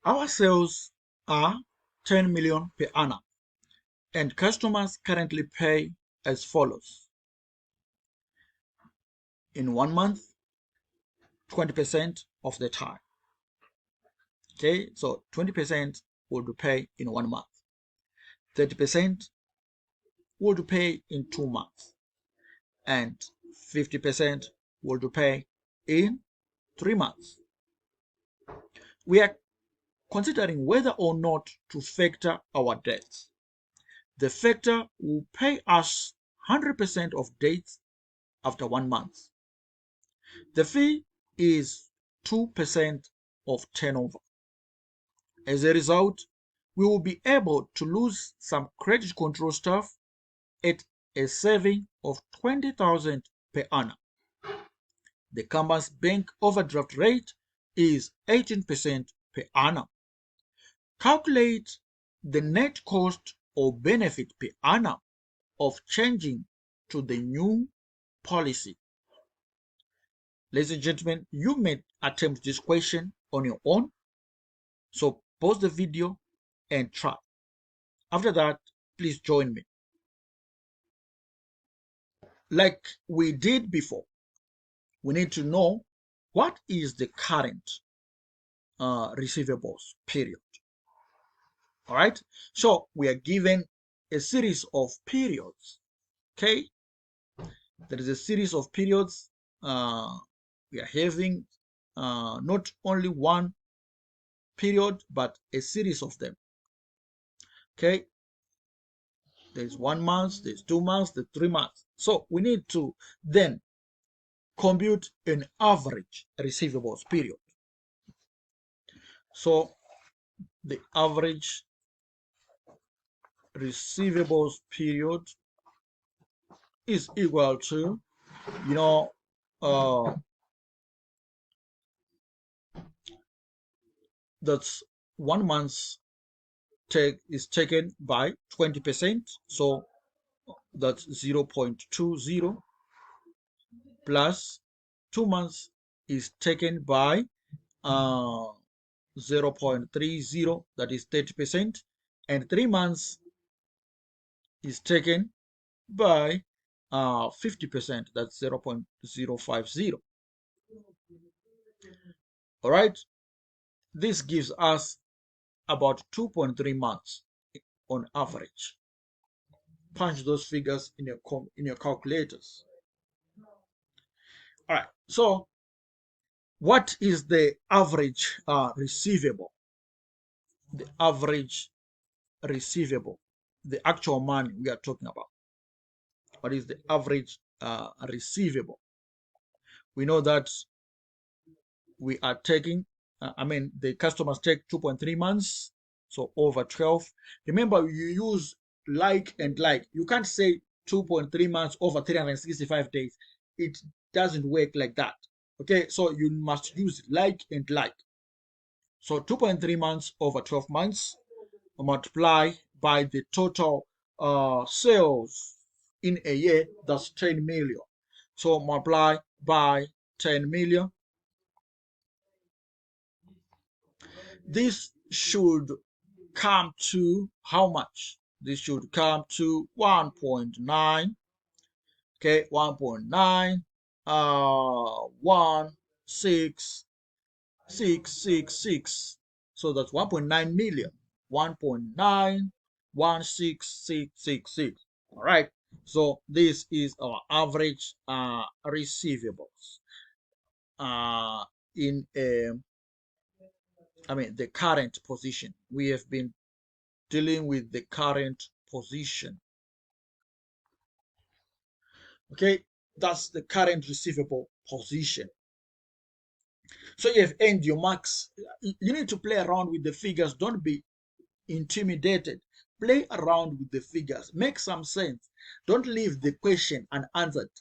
Our sales are 10 million per annum, and customers currently pay as follows. In 1 month, 20% of the time. Okay, so 20% would pay in 1 month. 30% would pay in 2 months. And 50% would pay in 3 months. We are considering whether or not to factor our debts. The factor will pay us 100% of debts after 1 month. The fee is 2% of turnover. As a result, we will be able to lose some credit control staff at a saving of 20,000 per annum. The campus bank overdraft rate is 18% per annum. Calculate the net cost or benefit per annum of changing to the new policy. Ladies and gentlemen, you may attempt this question on your own. So pause the video and try. After that, please join me. Like we did before, we need to know what is the current receivables period. All right, so we are given a series of periods. Okay, there is a series of periods. We are having not only one period but a series of them. Okay, there's 1 month, there's 2 months, there's 3 months. So we need to then compute an average receivables period. So the average receivables period is equal to, that's 1 month is taken by 20%, so that's 0.20, plus 2 months is taken by 0.30, that is 30%, and 3 months is taken by 50%, that's 0.050. All right, this gives us about 2.3 months on average. Punch those figures in your calculators. All right, so what is the average receivable? The average receivable, the actual money we are talking about. What is the average receivable? We know that we are taking, the customers take 2.3 months, so over 12. Remember, you use like and like. You can't say 2.3 months over 365 days. It doesn't work like that. Okay, so you must use like and like. So 2.3 months over 12 months multiply by the total sales in a year, that's 10 million. So multiply by 10 million. This should come to how much? This should come to 1.9. Okay, 1.9 16666. So that's 1.9 million. 1.916666. All right, so this is our average receivables in the current position. We have been dealing with the current position. Okay, that's the current receivable position. So you have earned your marks. You need to play around with the figures. Don't be intimidated. Play around with the figures. Make some sense. Don't leave the question unanswered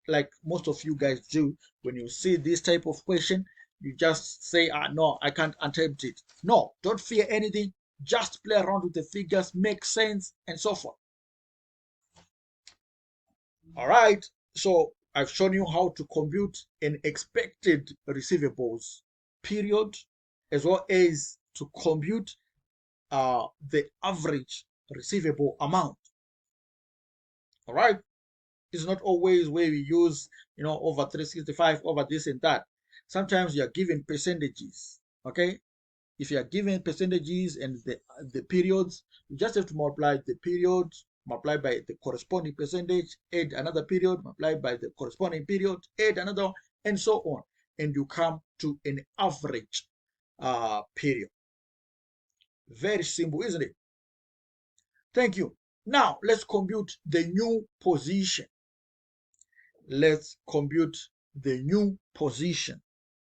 like most of you guys do. When you see this type of question, you just say, no, I can't attempt it. No, don't fear anything. Just play around with the figures, make sense, and so forth. All right, so I've shown you how to compute an expected receivables period, as well as to compute the average receivable amount. All right. It's not always where we use, over 365, over this and that. Sometimes you are given percentages. Okay. If you are given percentages and the periods, you just have to multiply the period, multiply by the corresponding percentage, add another period, multiply by the corresponding period, add another, and so on. And you come to an average period. Very simple, isn't it? Thank you. Now, let's compute the new position. Let's compute the new position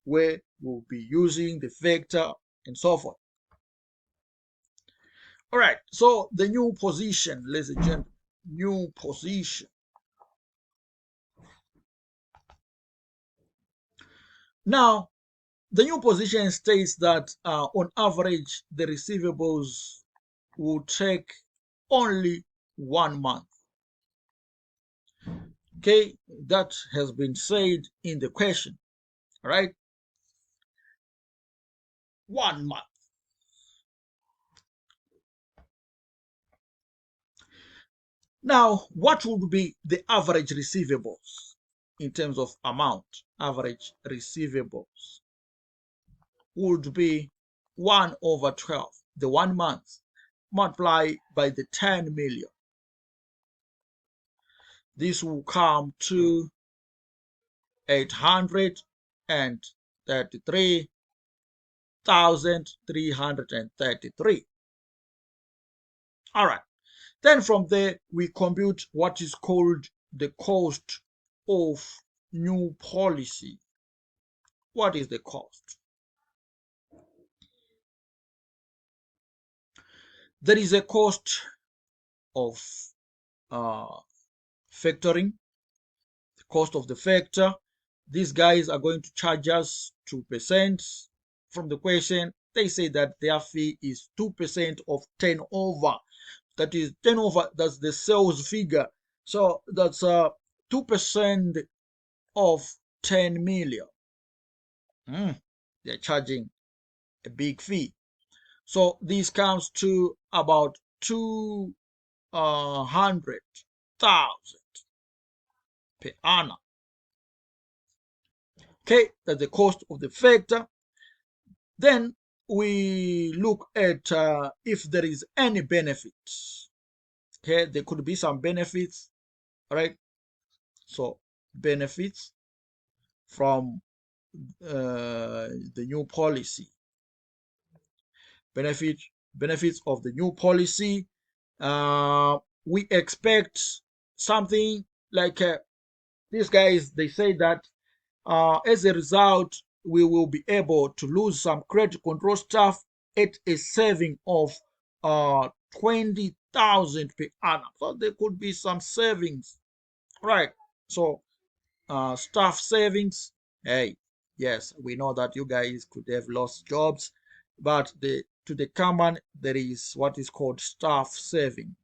where we'll be using the vector and so forth. All right, so the new position, ladies and gentlemen, new position. Now, the new position states that on average, the receivables will take only 1 month. Okay, that has been said in the question, right? 1 month. Now, what would be the average receivables in terms of amount? Average receivables would be 1 over 12, the 1 month, multiplied by the 10 million. This will come to 833,333. All right. Then from there, we compute what is called the cost of new policy. What is the cost? There is a cost of factoring, the cost of the factor. These guys are going to charge us 2%. From the question, they say that their fee is 2% of turnover. That is turnover, that's the sales figure. So that's 2% of 10 million. They're charging a big fee. So this comes to about 200,000 per annum. Okay, that's the cost of the factor. Then we look at if there is any benefits. Okay, there could be some benefits, all right? So benefits from the new policy. Benefits of the new policy. We expect something like these guys, they say that as a result, we will be able to lose some credit control staff at a saving of 20,000 per annum. So there could be some savings, right? So staff savings. Hey, yes, we know that you guys could have lost jobs, but to the common there is what is called staff saving.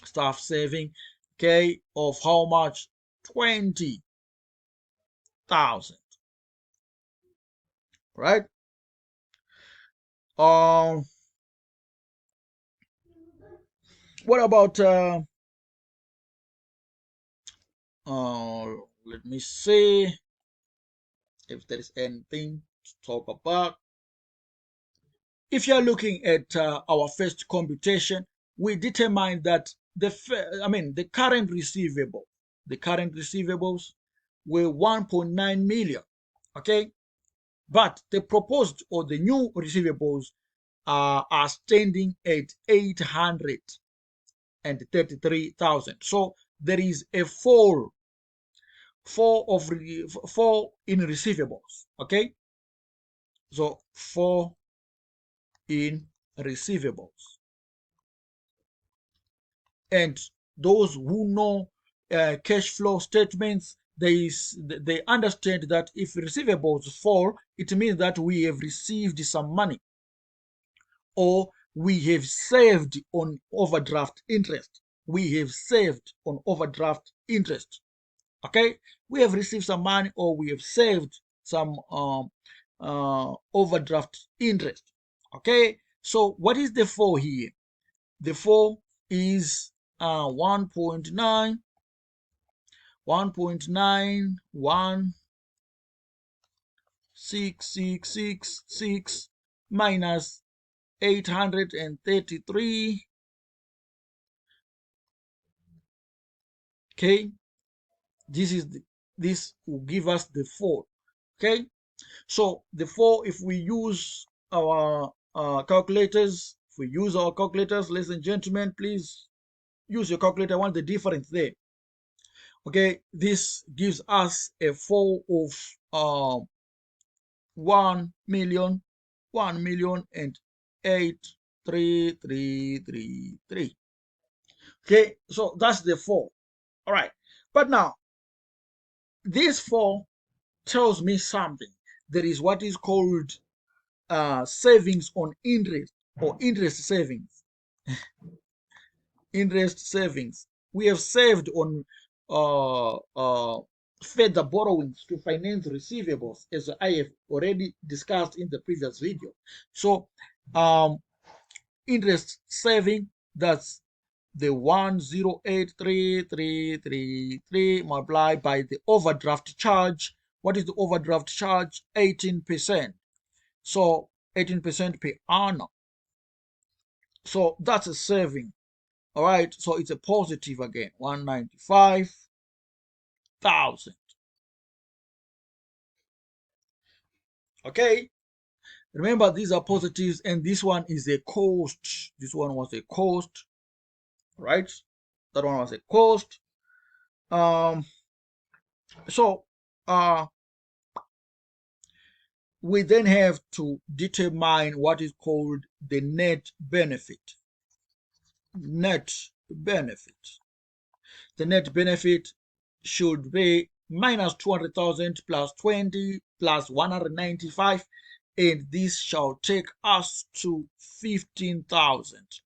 Staff saving, okay, of how much? 20,000, right? What about let me see if there is anything to talk about. If you're looking at our first computation, we determined that the current receivables were 1.9 million. Okay, but the proposed or the new receivables are standing at 833,000. So there is a fall in receivables. Okay, so 4 in receivables. And those who know cash flow statements, they understand that if receivables fall, it means that we have received some money or we have saved on overdraft interest. We have saved on overdraft interest. Okay, we have received some money or we have saved some overdraft interest. Okay, so what is the 4 here? The 4 is 1.9 1.91666 minus 833. Okay, this will give us the 4. Okay, so the 4, if we use our calculators, ladies and gentlemen, please use your calculator. I want the difference there. Okay, this gives us a 4 of 1,000,000 and 8,333. Okay, so that's the 4. All right, but now this 4 tells me something. There is what is called savings on interest, or interest savings. Interest savings. We have saved on further borrowings to finance receivables, as I have already discussed in the previous video. So interest saving, that's the 1083333 multiplied by the overdraft charge. What is the overdraft charge? 18%. So 18% per annum. So that's a saving. All right, so it's a positive again, 195,000. Okay, remember these are positives, and this one is a cost. This one was a cost, right? That one was a cost. So we then have to determine what is called the net benefit. Net benefit. The net benefit should be minus 200,000 plus 20 plus 195, and this shall take us to 15,000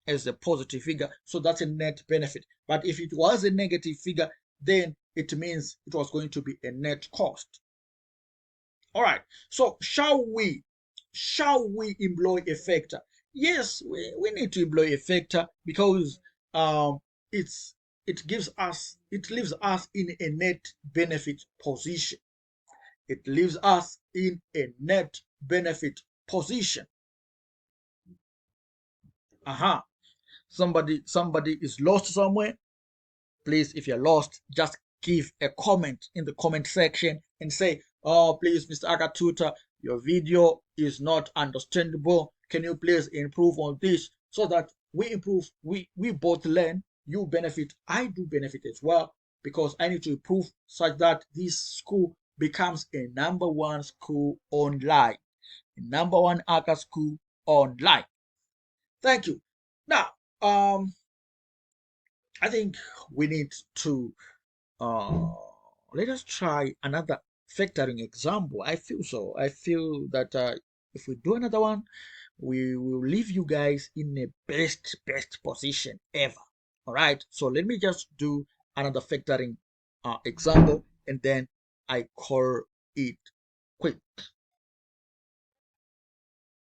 as a positive figure. So that's a net benefit. But if it was a negative figure, then it means it was going to be a net cost. All right, so shall we employ a factor? Yes, we need to employ a factor, because it leaves us in a net benefit position. It leaves us in a net benefit position. Somebody is lost somewhere. Please, if you're lost, just give a comment in the comment section and say, oh, please, Mr. Akatuta, your video is not understandable. Can you please improve on this? So that we improve, we both learn. You benefit, I do benefit as well, because I need to improve such that this school becomes a #1 school online, a #1 ACCA school online. Thank you. Now, I think we need to let us try another factoring example. I feel so. I feel that if we do another one, we will leave you guys in the best position ever. All right. So let me just do another factoring example, and then I call it quit.